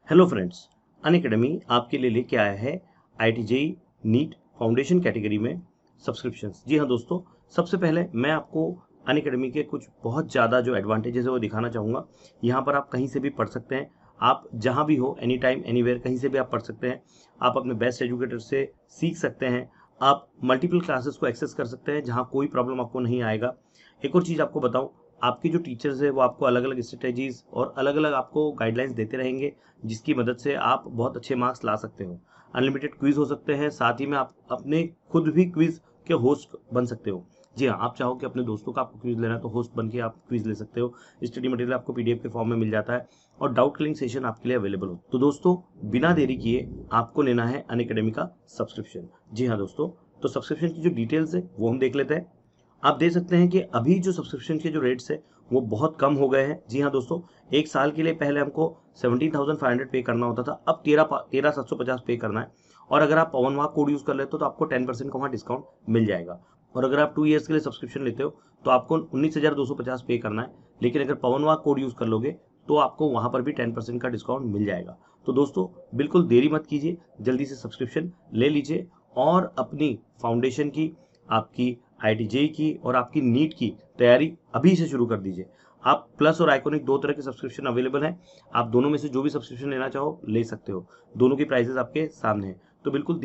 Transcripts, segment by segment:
Hello friends, Unacademy आपके लिए लेके आया है IIT-JEE नीट फाउंडेशन कैटेगरी में सब्सक्रिप्शंस। जी हाँ दोस्तों, सबसे पहले मैं आपको अनअकैडमी के कुछ बहुत ज़्यादा जो एडवांटेजेस है वो दिखाना चाहूँगा। यहाँ पर आप कहीं से भी पढ़ सकते हैं, आप जहाँ भी हो, एनी टाइम एनीवेयर कहीं से भी आप पढ़ सकते हैं। आप अपने बेस्ट एजुकेटर से सीख सकते हैं, आप मल्टीपल क्लासेस को एक्सेस कर सकते हैं जहाँ कोई प्रॉब्लम आपको नहीं आएगा। एक और चीज़ आपको बताऊँ, आपके जो टीचर्स है वो आपको अलग अलग स्ट्रेटेजीज और अलग अलग आपको गाइडलाइंस देते रहेंगे, जिसकी मदद से आप बहुत अच्छे मार्क्स ला सकते हो। अनलिमिटेड क्विज हो सकते हैं, साथ ही में आप अपने खुद भी क्विज के होस्ट बन सकते हो। जी हाँ, आप चाहो कि अपने दोस्तों का आपको क्विज लेना है तो होस्ट बन के आप क्विज ले सकते हो। स्टडी मटेरियल आपको PDF के फॉर्म में मिल जाता है और डाउट क्लियरिंग सेशन आपके लिए अवेलेबल हो। तो दोस्तों, बिना देरी किए आपको लेना है अनअकैडमी का सब्सक्रिप्शन। जी हाँ दोस्तों, तो सब्सक्रिप्शन की जो डिटेल्स है वो हम देख लेते हैं। आप देख सकते हैं कि अभी जो सब्सक्रिप्शन के जो रेट्स है वो बहुत कम हो गए हैं। जी हाँ दोस्तों, एक साल के लिए पहले हमको 17,500 पे करना होता था, अब 13,750 पे करना है। और अगर आप पवन वाह कोड यूज कर लेते हो तो आपको 10% का वहाँ डिस्काउंट मिल जाएगा। और अगर आप 2 ईयर्स के लिए सब्सक्रिप्शन लेते हो तो आपको 19,250 पे करना है। लेकिन अगर पवन वाह कोड यूज कर लोगे तो आपको वहां पर भी 10% का डिस्काउंट मिल जाएगा। तो दोस्तों, बिल्कुल देरी मत कीजिए, जल्दी से सब्सक्रिप्शन ले लीजिए और अपनी फाउंडेशन की, आपकी IIT-JEE की और आपकी नीट की तैयारी अभी से शुरू कर दीजिए। आप प्लस और आइकॉनिक दो तरह के सब्सक्रिप्शन अवेलेबल हैं, आप दोनों में से जो भी सब्सक्रिप्शन लेना चाहो ले सकते हो। दोनों की प्राइसेस आपके सामने हैं, तो बिल्कुल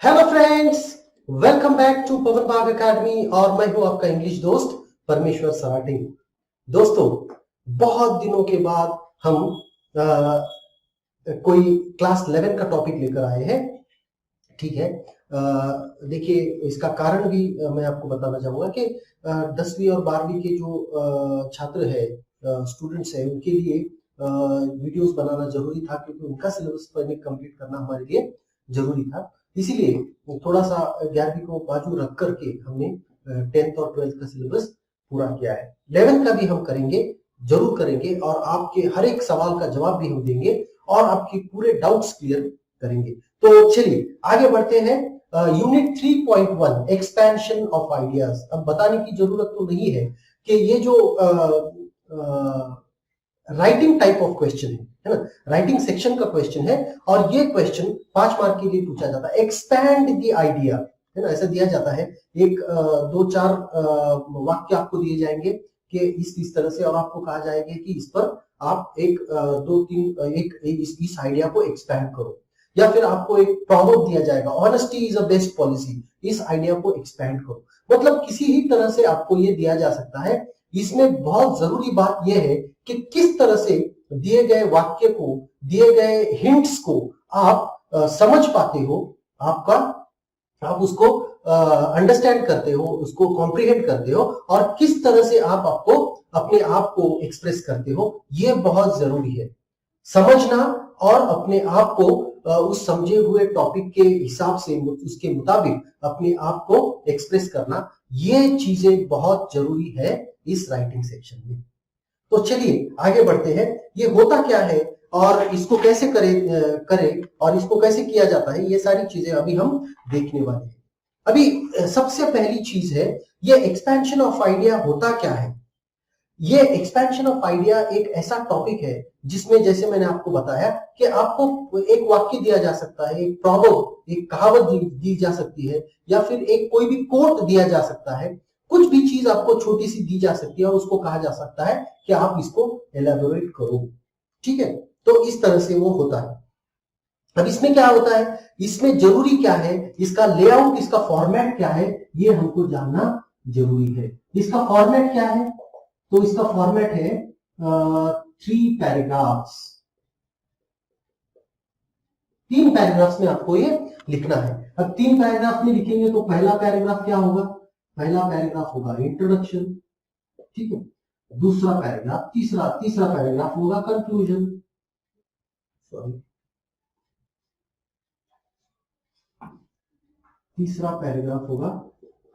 hello friends, welcome back to Pawan Bagh Academy और मैं हूं आपका इंग्लिश दोस्त परमेश्वर सराठी। दोस्तों, बहुत दिनों के बाद हम कोई क्लास 11 का टॉपिक लेकर आए हैं। ठीक है, देखिए इसका कारण भी मैं आपको बताना चाहूंगा कि 10वीं और 12वीं के जो छात्र है, स्टूडेंट्स है, उनके लिए वीडियोस बनाना जरूरी था, क्योंकि उनका सिलेबस पहले कंप्लीट करना हमारे लिए जरूरी था। इसीलिए थोड़ा सा 11वीं को बाजू रख करके हमने 10th और 12th का सिलेबस पूरा किया है। 11th का भी हम करेंगे, जरूर करेंगे, और आपके हर एक सवाल का जवाब भी हम देंगे और आपके पूरे डाउट्स क्लियर करेंगे। तो चलिए आगे बढ़ते हैं। Unit 3.1 expansion of ideas. अब बताने की जरूरत तो नहीं है कि ये जो राइटिंग टाइप ऑफ क्वेश्चन है ना, राइटिंग सेक्शन का क्वेश्चन है, और ये क्वेश्चन 5 मार्क के लिए पूछा जाता है। एक्सपैंड द आइडिया, है ना, ऐसा दिया जाता है। एक 2-4 वाक्य आपको दिए जाएंगे कि इस तरह से, और आपको कहा जाएगा कि इस पर आप एक 2-3 इस आइडिया को एक्सपैंड करो, या फिर आपको एक प्रॉवर्ब दिया जाएगा, honesty is a best policy, इस आइडिया को एक्सपैंड करो। मतलब किसी ही तरह से आपको ये दिया जा सकता है। इसमें बहुत जरूरी बात यह है कि किस तरह से दिए गए वाक्य को, दिए गए हिंट्स को आप समझ पाते हो, आप उसको अंडरस्टैंड करते हो, उसको कॉम्प्रिहेंड करते हो, और किस तरह से आपको अपने आप को एक्सप्रेस करते हो, ये बहुत जरूरी है। समझना और अपने आप को उस समझे हुए टॉपिक के हिसाब से, उसके मुताबिक अपने आप को एक्सप्रेस करना, ये चीजें बहुत जरूरी है इस राइटिंग सेक्शन में। तो चलिए आगे बढ़ते हैं। ये होता क्या है और इसको कैसे करें और इसको कैसे किया जाता है, ये सारी चीजें अभी हम देखने वाले हैं। अभी सबसे पहली चीज है, ये एक्सपेंशन ऑफ आइडिया होता क्या है। ये एक्सपेंशन ऑफ आइडिया एक ऐसा टॉपिक है जिसमें, जैसे मैंने आपको बताया, कि आपको एक वाक्य दिया जा सकता है, एक प्रॉवर्ब, एक कहावत दी जा सकती है, या फिर एक कोई भी कोट दिया जा सकता है। कुछ भी चीज आपको छोटी सी दी जा सकती है और उसको कहा जा सकता है कि आप इसको एलैबोरेट करो। ठीक है, तो इस तरह से वो होता है। अब इसमें क्या होता है, इसमें जरूरी क्या है, इसका लेआउट, इसका फॉर्मेट क्या है, ये हमको जानना जरूरी है। इसका फॉर्मेट क्या है, तो इसका फॉर्मेट है 3 पैराग्राफ्स। 3 पैराग्राफ्स में आपको ये लिखना है। अब 3 पैराग्राफ में लिखेंगे तो पहला पैराग्राफ क्या होगा, पहला पैराग्राफ होगा इंट्रोडक्शन। ठीक है, दूसरा पैराग्राफ, तीसरा पैराग्राफ होगा कंक्लूजन। सॉरी, तीसरा पैराग्राफ होगा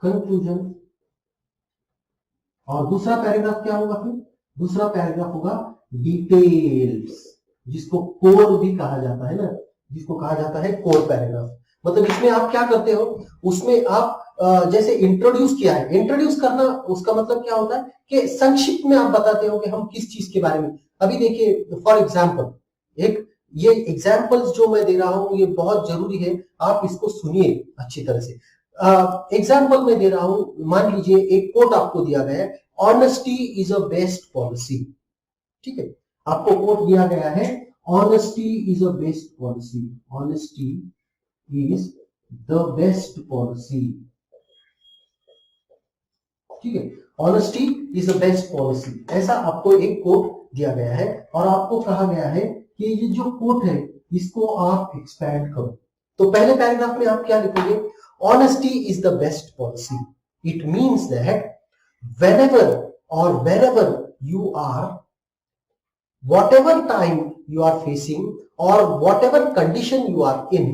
कंक्लूजन। और दूसरा पैराग्राफ क्या होगा, फिर दूसरा पैराग्राफ होगा डिटेल्स, जिसको कोर भी कहा जाता है ना, जिसको कहा जाता है कोर पैराग्राफ। मतलब इसमें आप क्या करते हो, उसमें आप जैसे इंट्रोड्यूस किया है, इंट्रोड्यूस करना, उसका मतलब क्या होता है कि संक्षिप्त में आप बताते हो कि हम किस चीज के बारे में। अभी देखिए, फॉर एग्जाम्पल एक ये एग्जाम्पल्स जो मैं दे रहा हूं ये बहुत जरूरी है, आप इसको सुनिए अच्छी तरह से। एग्जाम्पल मैं दे रहा हूं, मान लीजिए एक कोट आपको दिया गया है, honesty is a best policy. ठीक है, आपको कोट दिया गया है, honesty is a best policy, honesty is the best policy. ठीक है, honesty is the best policy, ऐसा आपको एक कोट दिया गया है और आपको कहा गया है कि ये जो कोट है इसको आप एक्सपैंड करो। तो पहले पैराग्राफ में आप क्या लिखोगे, honesty is the best policy, it means that whenever or wherever you are, whatever time you are facing or whatever condition you are in,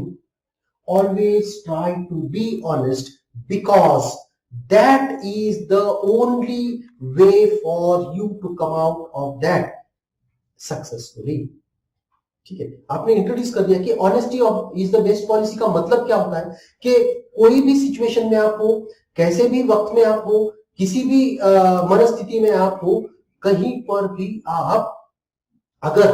always try to be honest, because that is the only way for you to come out of that successfully। ठीक है, आपने introduce कर दिया कि honesty is the best policy का मतलब क्या होता है कि कोई भी सिचुएशन में आप हो, कैसे भी वक्त में आप हो, किसी भी मनस्थिति में आप हो, कहीं पर भी आप अगर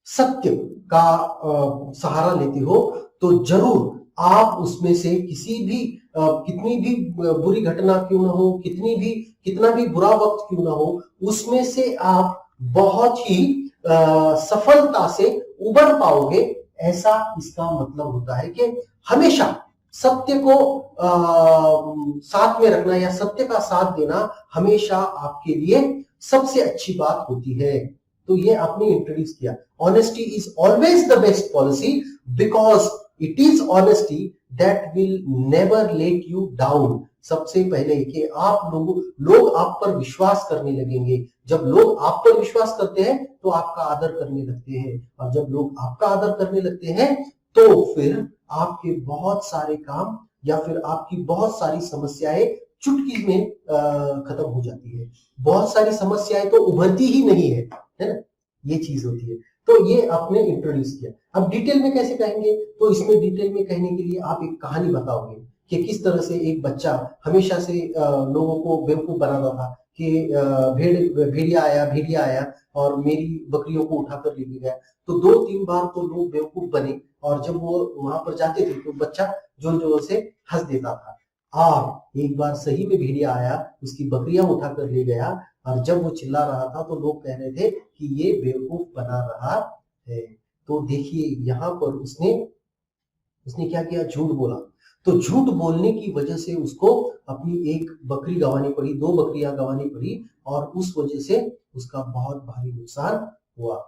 सत्य का सहारा लेते हो तो जरूर आप उसमें से किसी भी कितनी भी बुरी घटना क्यों ना हो, कितना भी बुरा वक्त क्यों ना हो, उसमें से आप बहुत ही सफलता से उबर पाओगे। ऐसा इसका मतलब होता है कि हमेशा सत्य को साथ में रखना या सत्य का साथ देना हमेशा आपके लिए सबसे अच्छी बात होती है। तो ये आपने इंट्रोड्यूस किया, honesty is always the best policy because it is honesty that will never let you down. सबसे पहले कि आप लोग आप पर विश्वास करने लगेंगे। जब लोग आप पर विश्वास करते हैं तो आपका आदर करने लगते हैं, और जब लोग आपका आदर करने लगते हैं तो फिर आपके बहुत सारे काम या फिर आपकी बहुत सारी समस्याएं चुटकी में खत्म हो जाती है। बहुत सारी समस्याएं तो उभरती ही नहीं है ना, ये चीज होती है। तो ये आपने इंट्रोड्यूस किया। अब डिटेल में कैसे कहेंगे, तो इसमें डिटेल में कहने के लिए आप एक कहानी बताओगे कि किस तरह से एक बच्चा हमेशा से लोगों को बेवकूफ बनाता था कि भेड़िया आया और मेरी बकरियों को उठाकर लेके गया। तो 2-3 बार तो लोग बेवकूफ बने और जब वो वहां पर जाते थे तो बच्चा जोर जोर से हंस देता था। और एक बार सही में भेड़िया आया, उसकी बकरियां उठाकर ले गया और जब वो चिल्ला रहा था तो लोग कह रहे थे कि ये बेवकूफ बना रहा है। तो देखिए यहाँ पर उसने क्या किया, झूठ बोला। तो झूठ बोलने की वजह से उसको अपनी एक बकरी गंवानी पड़ी, 2 बकरियां गंवानी पड़ी और उस वजह से उसका बहुत भारी नुकसान हुआ।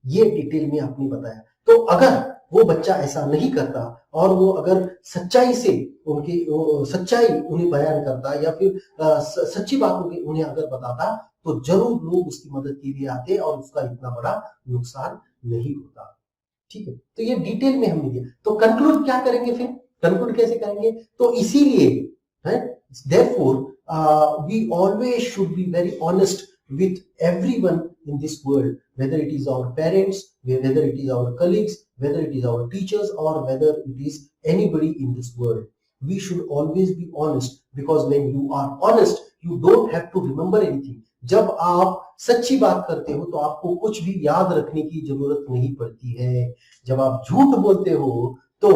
ये डिटेल में आपने बताया। तो अगर वो बच्चा ऐसा नहीं करता और वो अगर सच्चाई से सच्चाई उन्हें बयान करता या फिर सच्ची बात उन्हें अगर बताता तो जरूर लोग उसकी मदद के लिए आते और उसका इतना बड़ा नुकसान नहीं होता। ठीक है, तो ये डिटेल में हमने दिया। तो कंक्लूड क्या करेंगे, फिर कंक्लूड कैसे करेंगे, तो इसीलिए है therefore we always should be very honest with everyone in this world, whether it is our parents, whether it is our colleagues, whether it is our teachers, or whether it is anybody in this world. We should always be honest, because when you are honest you don't have to remember anything. जब आप सच्ची बात करते हो तो आपको कुछ भी याद रखने की जरूरत नहीं पड़ती है। जब आप झूठ बोलते हो तो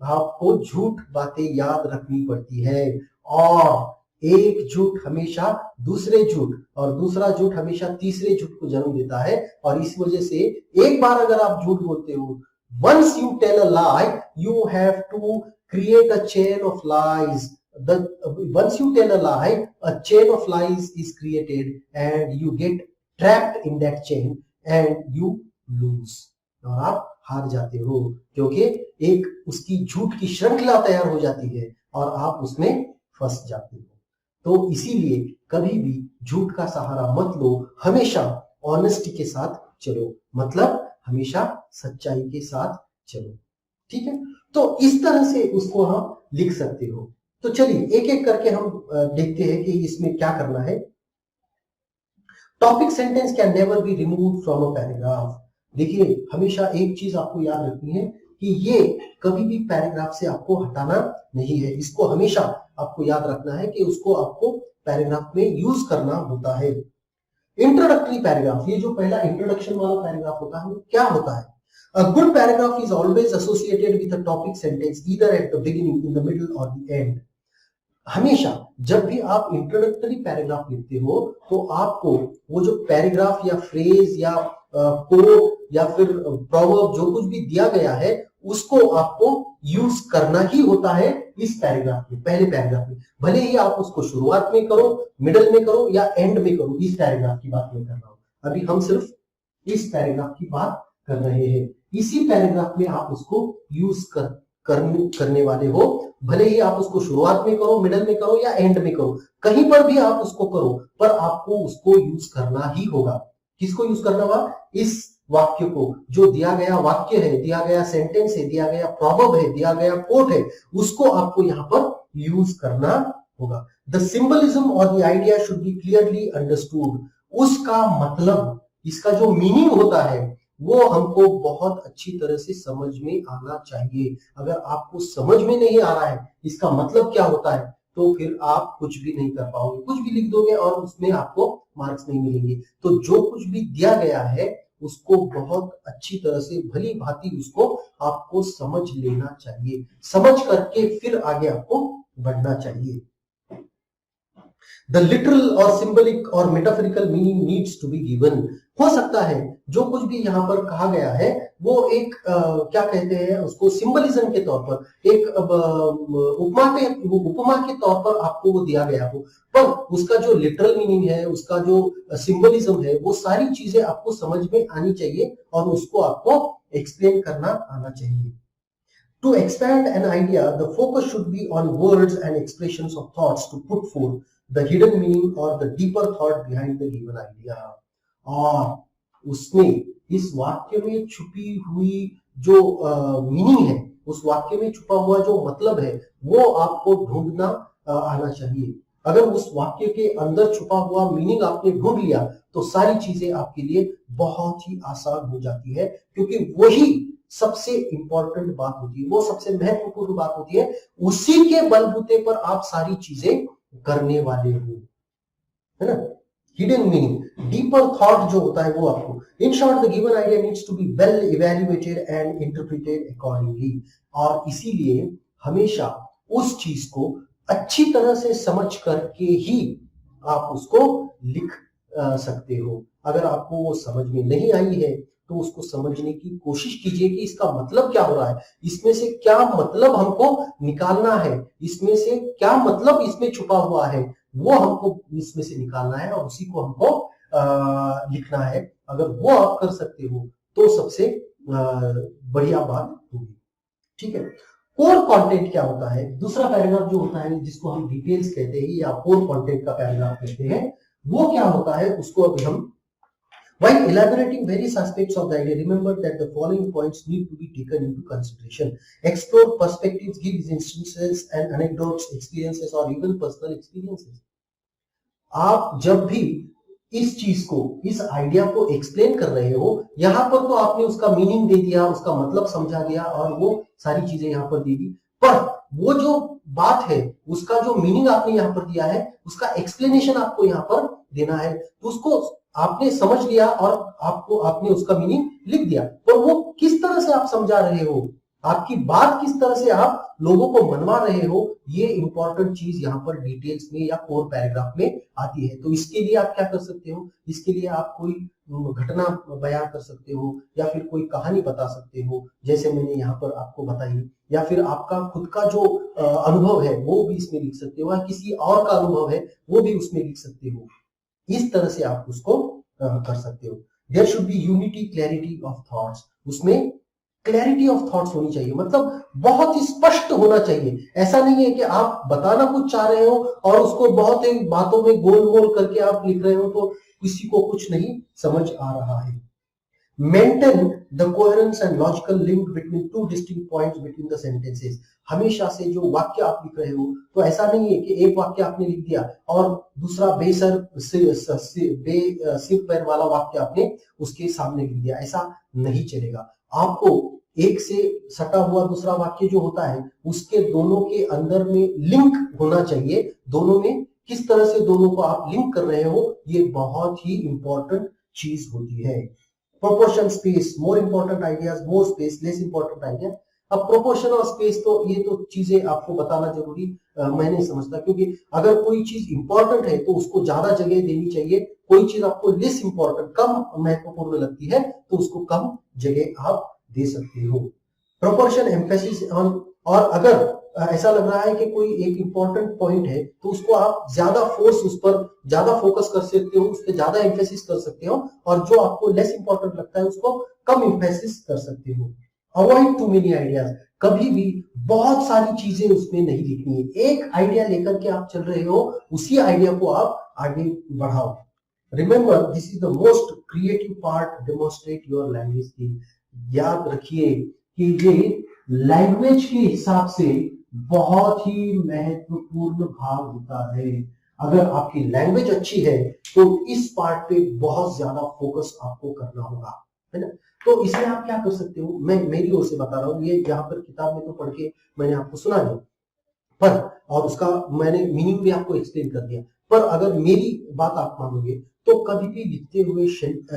आपको झूठ बातें याद रखनी पड़ती है, और एक झूठ हमेशा दूसरे झूठ और दूसरा झूठ हमेशा तीसरे झूठ को जन्म देता है। और इस वजह से एक बार अगर आप झूठ बोलते हो, once you tell a lie you have to create a chain of lies. Once you tell a lie, a chain of lies is created and you get trapped in that chain and you lose. और आप हार जाते हो क्योंकि एक उसकी झूठ की श्रृंखला तैयार हो जाती है और आप उसमें फंस जाते हो। तो इसीलिए कभी भी झूठ का सहारा मत लो, हमेशा ऑनेस्टी के साथ चलो, मतलब हमेशा सच्चाई के साथ चलो। ठीक है, तो इस तरह से उसको हम लिख सकते हो। तो चलिए एक एक करके हम देखते हैं कि इसमें क्या करना है। Topic sentence can never be removed from a paragraph. देखिए हमेशा एक चीज आपको याद रखनी है कि ये कभी भी पैराग्राफ से आपको हटाना नहीं है। इसको हमेशा आपको याद रखना है कि उसको आपको पैराग्राफ में यूज करना होता है। इंट्रोडक्टरी पैराग्राफ, ये जो पहला इंट्रोडक्शन वाला पैराग्राफ होता है, क्या होता है? A good paragraph is always associated with a topic sentence either at the beginning, in the middle or the end. हमेशा जब भी आप इंट्रोडक्टरी पैराग्राफ लिखते हो तो आपको वो जो पैराग्राफ या फ्रेज या कोट या फिर प्रोवर्ब जो कुछ भी दिया गया है उसको आपको यूज करना ही होता है इस पैराग्राफ में, पहले पैराग्राफ में। भले ही आप उसको शुरुआत में करो, मिडल में करो या एंड में करो, इस पैराग्राफ की बात नहीं कर रहा हूं। अभी हम सिर्फ इस पैराग्राफ की बात कर रहे हैं। इसी पैराग्राफ में आप उसको यूज करने वाले हो, भले ही आप उसको शुरुआत में करो, मिडल में करो या एंड में करो, कहीं पर भी आप उसको करो, पर आपको उसको यूज करना ही होगा। किसको यूज करना होगा? इस वाक्य को, जो दिया गया वाक्य है, दिया गया सेंटेंस है, दिया गया प्रॉवर्ब है, दिया गया कोट है, उसको आपको यहाँ पर यूज करना होगा। द सिंबलिज्म और the idea should be clearly understood. उसका मतलब, इसका जो मीनिंग होता है वो हमको बहुत अच्छी तरह से समझ में आना चाहिए। अगर आपको समझ में नहीं आ रहा है इसका मतलब क्या होता है, तो फिर आप कुछ भी नहीं कर पाओगे, कुछ भी लिख दोगे और उसमें आपको मार्क्स नहीं मिलेंगे। तो जो कुछ भी दिया गया है उसको बहुत अच्छी तरह से भली भांति उसको आपको समझ लेना चाहिए, समझ करके फिर आगे आपको बढ़ना चाहिए। The literal or symbolic or metaphorical meaning needs to be given। हो सकता है जो कुछ भी यहाँ पर कहा गया है वो एक क्या कहते हैं उसको, सिंबलिज्म के तौर पर, एक उपमा के तौर पर आपको वो दिया गया हो, पर उसका जो लिटरल मीनिंग है, उसका जो सिंबलिज्म है, वो सारी चीजें आपको समझ में आनी चाहिए और उसको आपको एक्सप्लेन करना आना चाहिए। To expand an idea, the focus should be on words and expressions of thoughts to put forth the hidden meaning or the deeper thought behind the given idea। और उसमें, इस वाक्य में छुपी हुई जो मीनिंग है, उस वाक्य में छुपा हुआ जो मतलब है, वो आपको ढूंढना आना चाहिए। अगर उस वाक्य के अंदर छुपा हुआ मीनिंग आपने ढूंढ लिया तो सारी चीजें आपके लिए बहुत ही आसान हो जाती है, क्योंकि वही सबसे इंपॉर्टेंट बात होती है, वो सबसे महत्वपूर्ण बात होती है, उसी के बलबूते पर आप सारी चीजें करने वाले हो, है ना। हिडन मीनिंग, डीपर थॉट जो होता है वो आपको, in short the given idea needs to be well evaluated and interpreted accordingly. और इसीलिए हमेशा उस चीज को अच्छी तरह से समझ करके ही आप उसको लिख सकते हो। अगर आपको वो समझ में नहीं आई है तो उसको समझने की कोशिश कीजिए कि इसका मतलब क्या हो रहा है, इसमें से क्या मतलब हमको निकालना है, इसमें से क्या मतलब इसमें छुपा हुआ है, वो हमको इसमें से निकालना है और उसी को हमको लिखना है। अगर वो आप कर सकते हो तो सबसे बढ़िया बात होगी, ठीक है। कोर कंटेंट क्या होता है? दूसरा पैराग्राफ जो होता है, जिसको हम डिटेल्स कहते हैं या कोर कंटेंट का पैराग्राफ कहते हैं, वो क्या होता है उसको अभी हम, while elaborating various aspects of the idea, remember that the following points need to be taken into consideration. Explore perspectives, give instances and anecdotes, experiences or even personal experiences। आप जब भी इस चीज को, इस आइडिया को एक्सप्लेन कर रहे हो, यहां पर तो आपने उसका मीनिंग दे दिया, उसका मतलब समझा दिया और वो सारी चीजें यहां पर दे दी, पर वो जो बात है, उसका जो मीनिंग आपने यहां पर दिया है, उसका एक्सप्लेनेशन आपको यहां पर देना है। तो उसको आपने समझ लिया और आपने उसका मीनिंग लिख दिया, पर वो किस तरह से आप समझा रहे हो, आपकी बात किस तरह से आप लोगों को मनवा रहे हो, ये इंपॉर्टेंट चीज यहाँ पर डिटेल्स में या कोर पैराग्राफ में आती है। तो इसके लिए आप क्या कर सकते हो, इसके लिए आप कोई घटना बयान कर सकते हो या फिर कोई कहानी बता सकते हो, जैसे मैंने यहाँ पर आपको बताई, या फिर आपका खुद का जो अनुभव है वो भी इसमें लिख सकते हो, या किसी और का अनुभव है वो भी उसमें लिख सकते हो। इस तरह से आप उसको कर सकते हो। There should be unity, clarity of thoughts. उसमें क्लैरिटी ऑफ थॉट्स होनी चाहिए, मतलब बहुत ही स्पष्ट होना चाहिए। ऐसा नहीं है कि आप बताना कुछ चाह रहे हो और उसको बहुत ही बातों में गोल मोल करके आप लिख रहे हो तो किसी को कुछ नहीं समझ आ रहा है। Maintain the coherence and logical link between two distinct points between the sentences। हमेशा से जो वाक्य आप लिख रहे हो तो ऐसा नहीं है कि एक वाक्य आपने लिख दिया और दूसरा सिर पैर वाला वाक्य आपने उसके सामने लिख दिया, ऐसा नहीं चलेगा। आपको एक से सटा हुआ दूसरा वाक्य जो होता है उसके दोनों के अंदर में लिंक होना चाहिए, दोनों में किस तरह से दोनों को आप लिंक कर रहे हो, ये बहुत ही इंपॉर्टेंट चीज होती है। Proportion, space, more important ideas, more space, less important idea. अब प्रोपोर्शन और स्पेस तो ये तो चीजें आपको बताना जरूरी मैं नहीं समझता, क्योंकि अगर कोई चीज इंपॉर्टेंट है तो उसको ज्यादा जगह देनी चाहिए, कोई चीज आपको लेस इंपॉर्टेंट, कम महत्वपूर्ण लगती है तो उसको कम जगह आप दे सकते हो। प्रोपोर्शन, एम्फेसिस ऑन, और अगर ऐसा लग रहा है कि कोई एक इंपॉर्टेंट पॉइंट है तो उसको आप ज्यादा फोर्स, उस पर ज्यादा फोकस कर सकते हो, उस पर ज्यादा एम्फेसिस कर सकते हो, और जो आपको लेस इंपॉर्टेंट लगता है उसको कम एम्फेसिस कर सकते हो। अवॉइड टू मेनी आइडियाज, कभी भी बहुत सारी चीजें उसमें नहीं लिखनी है। एक आइडिया लेकर के आप चल रहे हो, उसी आइडिया को आप आगे बढ़ाओ। Remember, this is the most creative part, demonstrate your language skill. याद रखिए कि ये लैंग्वेज के हिसाब से बहुत ही महत्वपूर्ण भाग होता है। अगर आपकी लैंग्वेज अच्छी है तो इस पार्ट पे बहुत ज्यादा फोकस आपको करना होगा, है ना। तो इसमें आप क्या कर सकते हो, मैं मेरी ओर से बता रहा हूँ, ये यहाँ पर किताब में तो पढ़ के मैंने आपको सुना नहीं, पर और उसका मैंने मीनिंग भी आपको एक्सप्लेन कर दिया, पर अगर मेरी बात आप मानोगे तो कभी भी लिखते हुए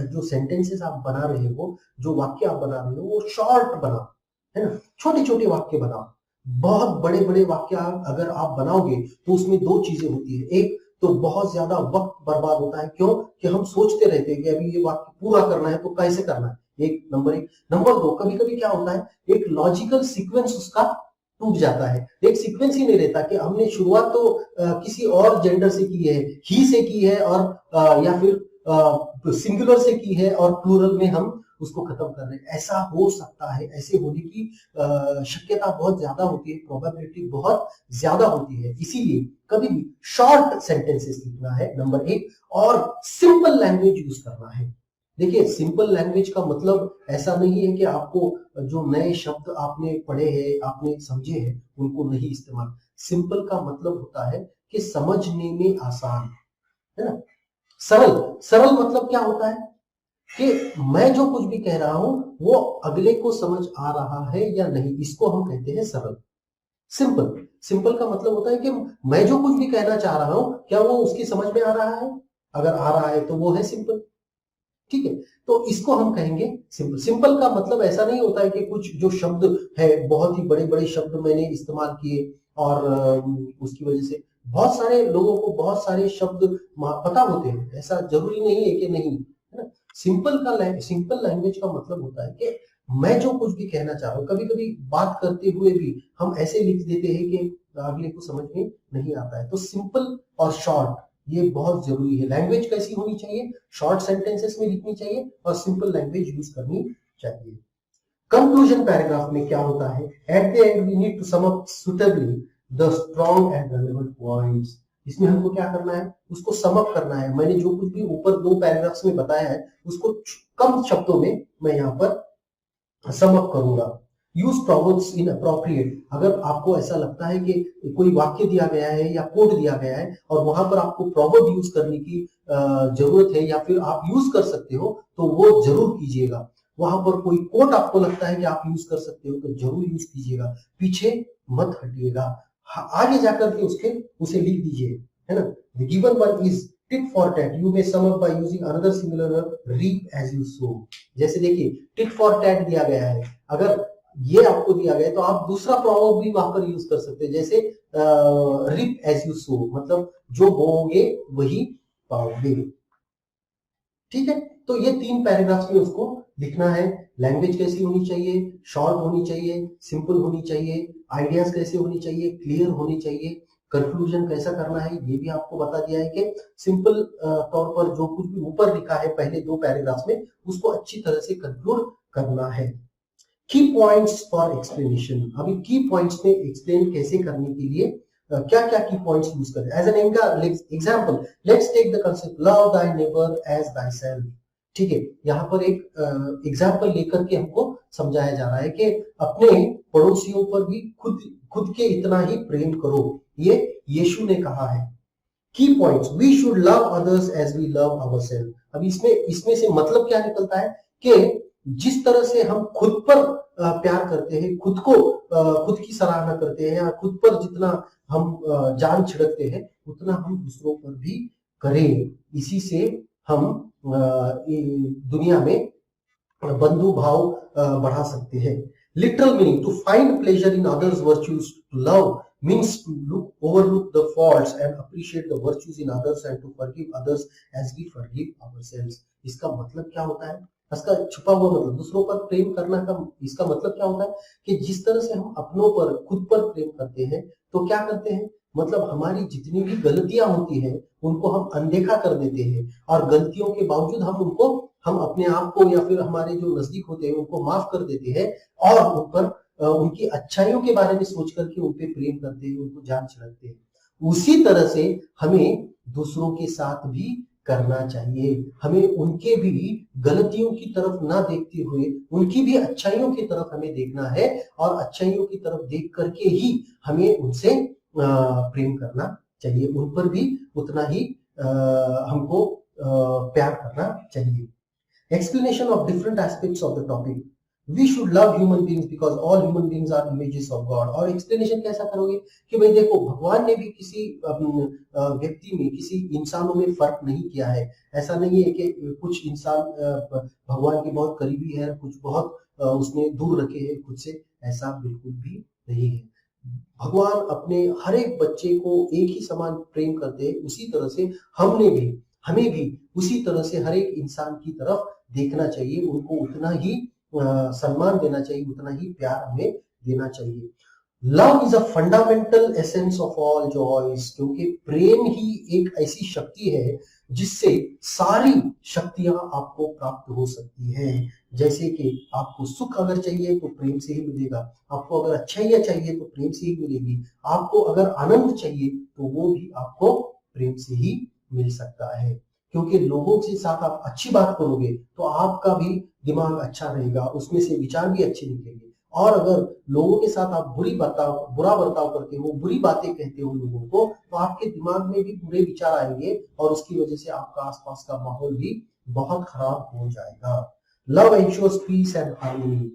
जो सेंटेंसेस आप बना रहे हो, जो वाक्य आप बना रहे हो, वो शॉर्ट बनाओ, है ना। छोटे छोटे वाक्य बनाओ। बहुत बड़े बड़े वाक्य अगर आप बनाओगे तो उसमें दो चीजें होती है। एक तो बहुत ज्यादा वक्त बर्बाद होता है, क्यों कि हम सोचते रहते हैं कि अभी ये वाक्य पूरा करना है तो कैसे करना है, एक नंबर एक। नंबर दो, कभी कभी क्या होता है, एक लॉजिकल सीक्वेंस उसका टूट जाता है, एक सीक्वेंस ही नहीं रहता कि हमने शुरुआत तो किसी और जेंडर से की है, ही से की है, और या फिर सिंगुलर से की है और प्लूरल में हम उसको खत्म कर रहे हैं। ऐसा हो सकता है, ऐसे होने की शक्यता बहुत ज्यादा होती है, प्रोबेबिलिटी बहुत ज्यादा होती है। इसीलिए कभी भी शॉर्ट सेंटेंसेस लिखना है, नंबर एक, और सिंपल लैंग्वेज यूज करना है। देखिए, सिंपल लैंग्वेज का मतलब ऐसा नहीं है कि आपको जो नए शब्द आपने पढ़े हैं, आपने समझे हैं, उनको नहीं इस्तेमाल। सिंपल का मतलब होता है कि समझने में आसान, है ना। सरल, सरल मतलब क्या होता है कि मैं जो कुछ भी कह रहा हूं वो अगले को समझ आ रहा है या नहीं, इसको हम कहते हैं सरल। सिंपल, सिंपल का मतलब होता है कि मैं जो कुछ भी कहना चाह रहा हूं, क्या वो उसकी समझ में आ रहा है, अगर आ रहा है तो वो है सिंपल, ठीक है। तो इसको हम कहेंगे सिंपल। सिंपल का मतलब ऐसा नहीं होता है कि कुछ जो शब्द है, बहुत ही बड़े बड़े शब्द मैंने इस्तेमाल किए और उसकी वजह से बहुत सारे लोगों को बहुत सारे शब्द पता होते हैं, ऐसा जरूरी नहीं है कि नहीं, है ना। सिंपल लैंग्वेज का मतलब होता है कि मैं जो कुछ भी कहना चाह रहा हूँ, कभी कभी बात करते हुए भी हम ऐसे लिख देते हैं कि अगले को समझ में नहीं आता है। तो सिंपल और शॉर्ट ये बहुत जरूरी है। लैंग्वेज कैसी होनी चाहिए, शॉर्ट सेंटेंसेस में लिखनी चाहिए और सिंपल लैंग्वेज यूज करनी चाहिए। कंक्लूजन पैराग्राफ में क्या होता है, at the end we need to sum up suitably the strong and relevant points. इसमें हमको क्या करना है, उसको सम अप करना है। मैंने जो कुछ भी ऊपर दो पैराग्राफ्स में बताया है उसको कम शब्दों में मैं यहाँ पर सम अप करूंगा। यूज प्रोवर्ब्स इन अप्रोप्रिएट, अगर आपको ऐसा लगता है कि कोई वाक्य दिया गया है या कोट दिया गया है और वहां पर आपको प्रोवर्ब यूज करने की जरूरत है या फिर आप यूज कर सकते हो तो वो जरूर कीजिएगा। वहां पर कोई कोट आपको लगता है कि आप यूज कर सकते हो तो जरूर यूज कीजिएगा, पीछे मत हटिएगा, आगे जाकर के उसे लिख दीजिए, है ना। The given one is tit for tat, you may sum up by using another similar reap as you sow. जैसे देखिए, टिट फॉर टैट दिया गया है, अगर ये आपको दिया गया तो आप दूसरा प्रॉवर्ब भी वहां पर यूज कर सकते हैं, जैसे रिप एज यू सो, मतलब जो बोओगे वही पाओगे, ठीक है। तो ये तीन पैराग्राफ्स में उसको लिखना है। लैंग्वेज कैसी होनी चाहिए, शॉर्ट होनी चाहिए, सिंपल होनी चाहिए, आइडियाज कैसे होनी चाहिए, क्लियर होनी चाहिए, कंक्लूजन कैसा करना है ये भी आपको बता दिया है कि सिंपल तौर पर जो कुछ भी ऊपर लिखा है पहले दो पैराग्राफ्स में उसको अच्छी तरह से कंक्लूड करना है। की पॉइंट्स फॉर एक्सप्लेनेशन, अभी की पॉइंट्स में एक्सप्लेन कैसे करने के लिए क्या क्या की पॉइंट्स यूज करें। As an example, let's take the concept love thy neighbour as thyself, ठीक है। यहाँ पर एक एग्जांपल लेकर के हमको समझाया जा रहा है कि अपने पड़ोसियों पर भी खुद के इतना ही प्रेम करो, ये यीशु ने कहा है। Key points, we should love others as we love ourself. अब इसमें से मतलब क्या निकलता है कि जिस तरह से हम खुद पर प्यार करते हैं, खुद की सराहना करते हैं या खुद पर जितना हम जान छिड़कते हैं उतना हम दूसरों पर भी करें। इसी से हम दुनिया में बंधु भाव बढ़ा सकते हैं। Literal meaning to find pleasure in others virtues, to love means to overlook the faults and appreciate the virtues in others and to forgive others as we forgive ourselves। इसका मतलब क्या होता है? इसका छुपा हुआ मतलब दूसरों पर प्रेम करना का इसका मतलब क्या होता है कि जिस तरह से हम अपनों पर खुद पर प्रेम करते हैं तो क्या करते हैं, मतलब हमारी जितनी भी गलतियां होती हैं उनको हम अनदेखा कर देते हैं और गलतियों के बावजूद हम अपने आप को या फिर हमारे जो नजदीक होते हैं उनको माफ कर देते हैं और उन पर उनकी अच्छाइयों के बारे में सोच करके उन पे प्रेम करते हैं, उनको जान छिड़कते हैं। उसी तरह से हमें दूसरों के साथ भी करना चाहिए। हमें उनके भी गलतियों की तरफ ना देखते हुए उनकी भी अच्छाइयों की तरफ हमें देखना है और अच्छाइयों की तरफ देख करके ही हमें उनसे प्रेम करना चाहिए। उन पर भी उतना ही हमको प्यार करना चाहिए। Explanation of different aspects of the topic. We should love human beings because all human beings are images of God। और explanation कैसा करोगे कि भाई देखो भगवान ने भी किसी व्यक्ति में किसी इंसानों में फर्क नहीं किया है। ऐसा नहीं है कि कुछ इंसान भगवान के बहुत करीबी है, कुछ बहुत उसने दूर रखे हैं खुद से, ऐसा बिल्कुल भी नहीं है। भगवान अपने हर एक बच्चे को एक ही समान प्रेम करते हैं, उसी तरह से हमें भी उसी तरह से हर एक इंसान की तरफ देखना चाहिए, उनको उतना ही सम्मान देना चाहिए, उतना ही प्यार हमें देना चाहिए। Love is a fundamental essence of all joys, क्योंकि प्रेम ही एक ऐसी शक्ति है जिससे सारी शक्तियां आपको प्राप्त हो सकती हैं। जैसे कि आपको सुख अगर चाहिए तो प्रेम से ही मिलेगा, आपको अगर अच्छाइयां चाहिए तो प्रेम से ही मिलेगी, आपको अगर आनंद चाहिए तो वो भी आपको प्रेम से ही मिल सकता है। क्योंकि लोगों के साथ आप अच्छी बात करोगे तो आपका भी दिमाग अच्छा रहेगा, उसमें से विचार भी अच्छे निकलेंगे। और अगर लोगों के साथ आप बुरा बर्ताव करते हो, बुरी बातें कहते हो लोगों को, तो आपके दिमाग में भी बुरे विचार आएंगे और उसकी वजह से आपका आसपास का माहौल भी बहुत खराब हो जाएगा। Love ensures peace and harmony.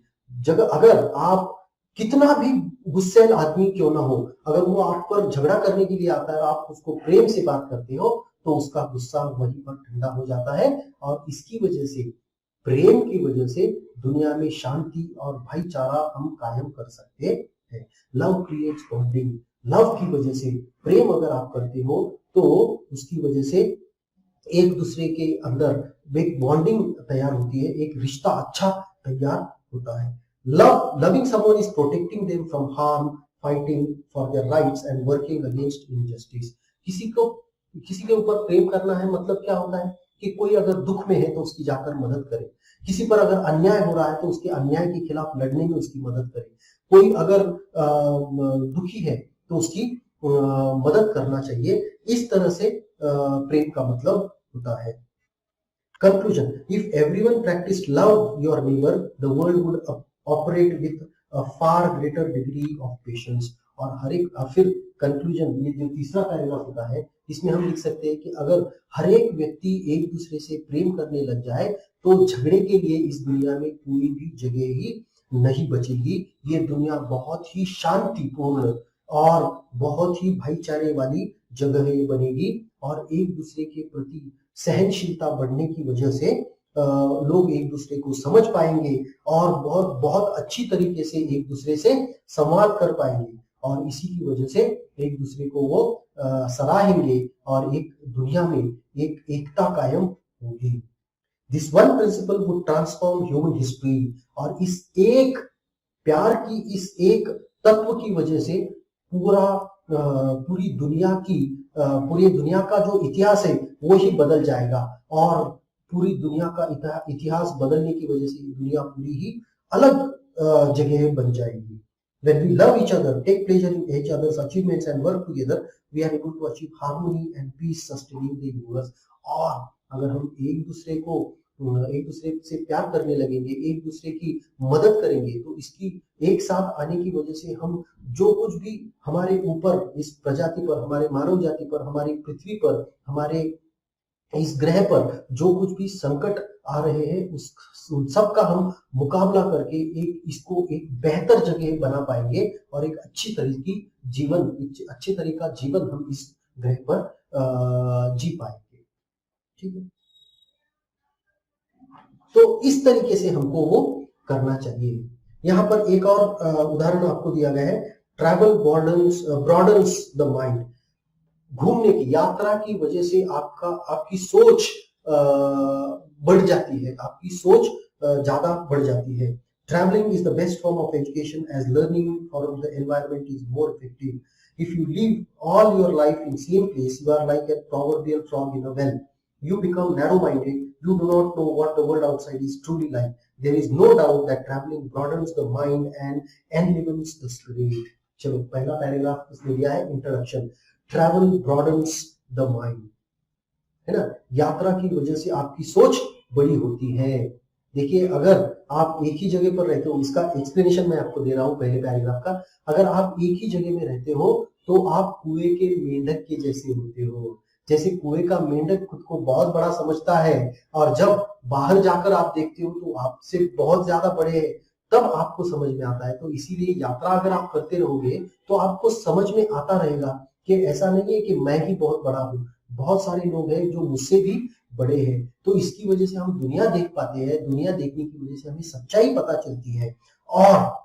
अगर आप कितना भी गुस्सैल आदमी क्यों ना हो, अगर वो आप पर झगड़ा करने के लिए आता है और आप उसको प्रेम से बात करते हो तो उसका गुस्सा वहीं पर ठंडा हो जाता है और इसकी वजह से, प्रेम की वजह से दुनिया में शांति और भाईचारा हम कायम कर सकते हैं। Love creates bonding. लव की वजह से, प्रेम अगर आप करते हो तो उसकी वजह से एक दूसरे के अंदर एक बॉन्डिंग तैयार होती है, एक रिश्ता अच्छा तैयार होता है। Loving someone is protecting them from harm, fighting for their rights and working against injustice। किसी के ऊपर प्रेम करना है मतलब क्या होता है कि कोई अगर दुख में है तो उसकी जाकर मदद करे, किसी पर अगर अन्याय हो रहा है तो उसके अन्याय के खिलाफ लड़ने में उसकी मदद करे, कोई अगर दुखी है तो उसकी मदद करना चाहिए। इस तरह से प्रेम का मतलब होता है। Conclusion: if everyone practiced love your neighbor, the world would operate with a far greater degree of patience। और हर एक फिर कंक्लूजन, ये जो तीसरा पैराग्राफ होता है इसमें हम लिख सकते हैं कि अगर हर एक व्यक्ति एक दूसरे से प्रेम करने लग जाए तो झगड़े के लिए इस दुनिया में कोई भी जगह ही नहीं बचेगी। ये दुनिया बहुत ही शांतिपूर्ण और बहुत ही भाईचारे वाली जगह बनेगी और एक दूसरे के प्रति सहनशीलता बढ़ने की वजह से लोग एक दूसरे को समझ पाएंगे और बहुत बहुत अच्छी तरीके से एक दूसरे से संवाद कर पाएंगे और इसी की वजह से एक दूसरे को वो सराहेंगे और एक दुनिया में एक एकता कायम होगी। This one principle would transform human history. और इस एक प्यार की इस एक तत्व की वजह से पूरी दुनिया का जो इतिहास है वो ही बदल जाएगा और पूरी दुनिया का इतिहास बदलने की वजह से दुनिया पूरी ही अलग जगह बन जाएगी। When we love each other, take pleasure in each other's achievements and work together, we are able to achieve harmony and peace sustaining the universe। और अगर हम एक दूसरे से प्यार करने लगेंगे, एक दूसरे की मदद करेंगे, तो इसकी एक साथ आने की वजह से हम जो कुछ भी हमारे ऊपर इस प्रजाति पर, हमारे मानव जाति पर, हमारी पृथ्वी पर, हमारे इस ग्रह पर जो कुछ भी संकट आ रहे हैं उन सब का हम मुकाबला करके इसको एक बेहतर जगह बना पाएंगे और एक अच्छी तरीका जीवन हम इस ग्रह पर जी पाएंगे। ठीक है, तो इस तरीके से हमको वो करना चाहिए। यहाँ पर एक और उदाहरण आपको दिया गया है, ट्रैवल ब्रॉडन्स द माइंड। घूमने की यात्रा की वजह से आपकी सोच बढ़ जाती है, आपकी सोच ज्यादा बढ़ जाती है। Traveling is the best form of education as learning from the environment is more effective. If you live all your life in same place, you are like a proverbial frog in a well. You become narrow-minded. You do not know what the world outside is truly like. There is no doubt that traveling broadens the mind and enlivens the spirit. चलो, पहला paragraph इसमें दिया है introduction. Travel broadens the mind, है ना, यात्रा की वजह से आपकी सोच बड़ी होती है। देखिए, अगर आप एक ही जगह पर रहते हो, इसका एक्सप्लेनेशन मैं आपको दे रहा हूं पहले पैराग्राफ का। अगर आप एक ही जगह में रहते हो तो आप कुएं के मेंढक के जैसे होते हो। जैसे कुएं का मेंढक खुद को बहुत बड़ा समझता है और जब बाहर जाकर आप देखते हो तो आपसे बहुत ज्यादा बड़े हैं, तब आपको समझ में आता है। तो इसीलिए यात्रा अगर आप करते रहोगे तो आपको समझ में आता रहेगा कि ऐसा नहीं है कि मैं ही बहुत बड़ा हूं, बहुत सारे लोग हैं जो मुझसे भी बड़े हैं। तो इसकी वजह से हम दुनिया देख पाते हैं। दुनिया देखने की वजह से हमें सच्चाई पता चलती है और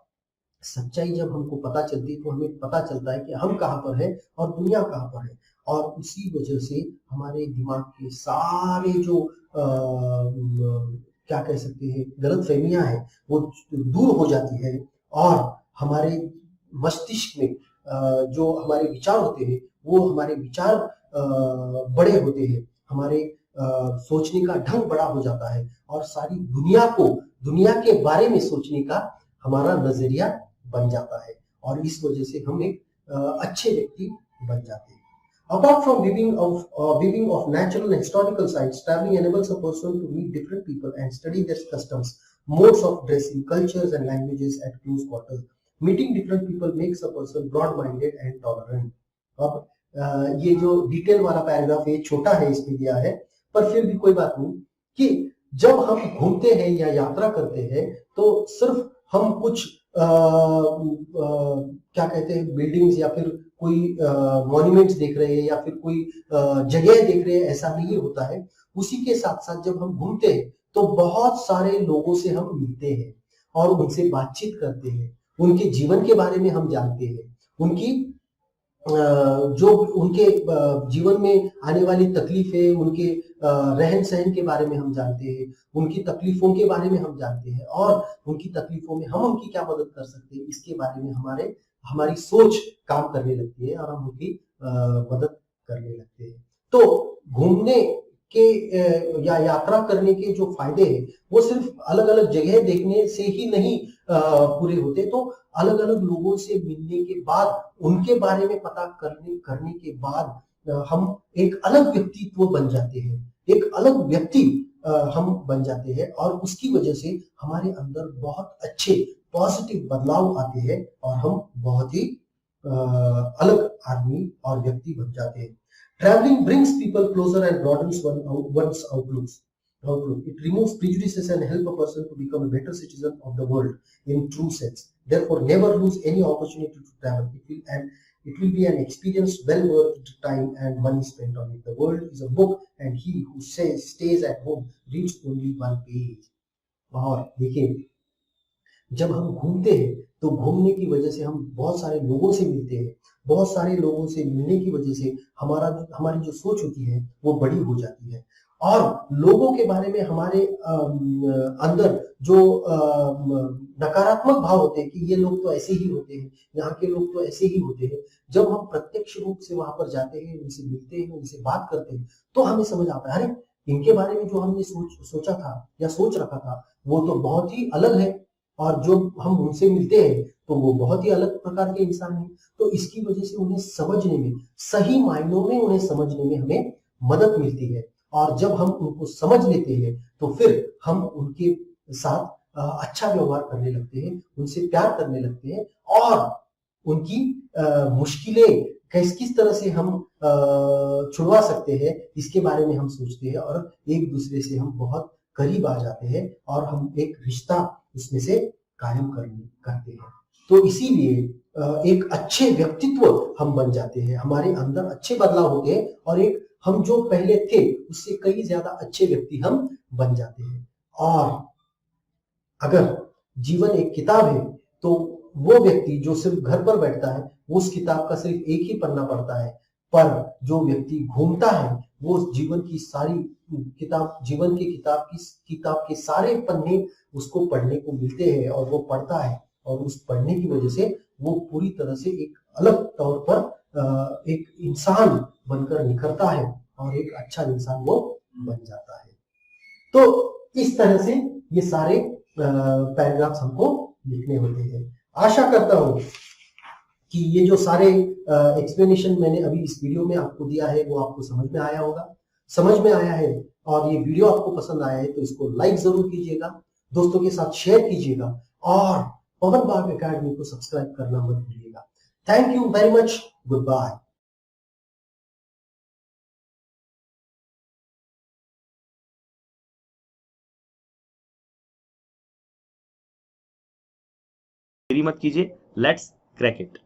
सच्चाई जब हमको पता चलती है तो हमें पता चलता है कि हम कहाँ पर हैं और दुनिया कहाँ पर है। और उसी वजह से हमारे दिमाग के सारे जो क्या कह सकते हैं गलतफहमियां हैं वो दूर हो जाती है और हमारे मस्तिष्क में जो हमारे विचार होते हैं वो हमारे विचार बड़े होते हैं। हमारे सोचने का ढंग बड़ा हो जाता है और सारी दुनिया के बारे में सोचने का हमारा नजरिया बन जाता है और इस वजह से हम एक अच्छे व्यक्ति बन जाते हैं। Apart from viewing of natural and historical sites, traveling enables a person to meet different people and study their customs, modes of dressing, cultures and languages at close quarters. Meeting different people makes a person broad-minded and tolerant. अब ये जो detail वाला paragraph है छोटा है, इसमें दिया है, पर फिर भी कोई बात नहीं कि जब हम घूमते हैं या यात्रा करते हैं तो सिर्फ हम कुछ क्या कहते हैं बिल्डिंग्स या फिर कोई मॉन्यूमेंट्स देख रहे हैं या फिर कोई जगह देख रहे हैं, ऐसा नहीं होता है। उसी के साथ साथ जब हम घूमते हैं तो बहुत सारे लोगों से हम मिलते हैं और उनसे बातचीत करते हैं, उनके जीवन के बारे में हम जानते हैं, उनकी जो उनके जीवन में आने वाली तकलीफें, उनके रहन सहन के बारे में हम जानते हैं, उनकी तकलीफों के बारे में हम जानते हैं और उनकी तकलीफों में हम उनकी क्या मदद कर सकते हैं इसके बारे में हमारी सोच काम करने लगती है और हम उनकी मदद करने लगते हैं। तो घूमने के या यात्रा करने के जो फायदे हैं वो सिर्फ अलग अलग जगह देखने से ही नहीं पूरे होते। तो अलग अलग लोगों से मिलने के बाद, उनके बारे में पता करने के बाद हम एक अलग व्यक्तित्व बन जाते हैं, एक अलग व्यक्ति हम बन जाते हैं और उसकी वजह से हमारे अंदर बहुत अच्छे पॉजिटिव बदलाव आते हैं और हम बहुत ही अलग आदमी और व्यक्ति बन जाते हैं। Traveling brings people closer and broadens one's outlook. It removes prejudices and helps a person to become a better citizen of the world in true sense. Therefore, never lose any opportunity to travel. It will be an experience well worth the time and money spent on it. The world is a book, and he who stays at home reads only one page. और देखिए, जब हम घूमते हैं तो घूमने की वजह से हम बहुत सारे लोगों से मिलते हैं। बहुत सारे लोगों से मिलने की वजह से हमारी जो सोच होती है वो बड़ी हो जाती है और लोगों के बारे में हमारे अंदर जो नकारात्मक भाव होते हैं कि ये लोग तो ऐसे ही होते हैं, यहाँ के लोग तो ऐसे ही होते हैं, जब हम प्रत्यक्ष रूप से वहां पर जाते हैं, उनसे मिलते हैं, उनसे बात करते हैं तो हमें समझ आता है, अरे इनके बारे में जो हमने सोचा था या सोच रखा था वो तो बहुत ही अलग है और जो हम उनसे मिलते हैं तो वो बहुत ही अलग प्रकार के इंसान हैं। तो इसकी वजह से उन्हें समझने में, सही मायनों में उन्हें समझने में हमें मदद मिलती है और जब हम उनको समझ लेते हैं तो फिर हम उनके साथ अच्छा व्यवहार करने लगते हैं, उनसे प्यार करने लगते हैं और उनकी मुश्किलें किस तरह से हम छुड़वा सकते हैं इसके बारे में हम सोचते हैं और एक दूसरे से हम बहुत करीब आ जाते हैं और हम एक रिश्ता उसमें से कायम करते हैं। तो इसीलिए एक अच्छे व्यक्तित्व हम बन जाते हैं, हमारे अंदर अच्छे बदलाव होते हैं और एक हम जो पहले थे उससे कई ज्यादा अच्छे व्यक्ति हम बन जाते हैं। और अगर जीवन एक किताब है तो वो व्यक्ति जो सिर्फ घर पर बैठता है वो उस किताब का सिर्फ एक ही पन्ना पढ़ता है, पर जो व्यक्ति घूमता है वो जीवन की सारी जीवन की किताब के सारे पन्ने उसको पढ़ने को मिलते हैं और वो पढ़ता है और उस पढ़ने की वजह से वो पूरी तरह से एक अलग तौर पर एक इंसान बनकर निखरता है और एक अच्छा इंसान वो बन जाता है। तो इस तरह से ये सारे पैराग्राफ्स हमको लिखने होते हैं। आशा करता हूं कि ये जो सारे एक्सप्लेनेशन मैंने अभी इस वीडियो में आपको दिया है वो आपको समझ में आया होगा। समझ में आया है और ये वीडियो आपको पसंद आया है तो इसको लाइक जरूर कीजिएगा, दोस्तों के साथ शेयर कीजिएगा और पवन बाग एकेडमी को सब्सक्राइब करना मत भूलिएगा। Thank you very much, good bye. देरी मत कीजिए, लेट्स क्रैक इट।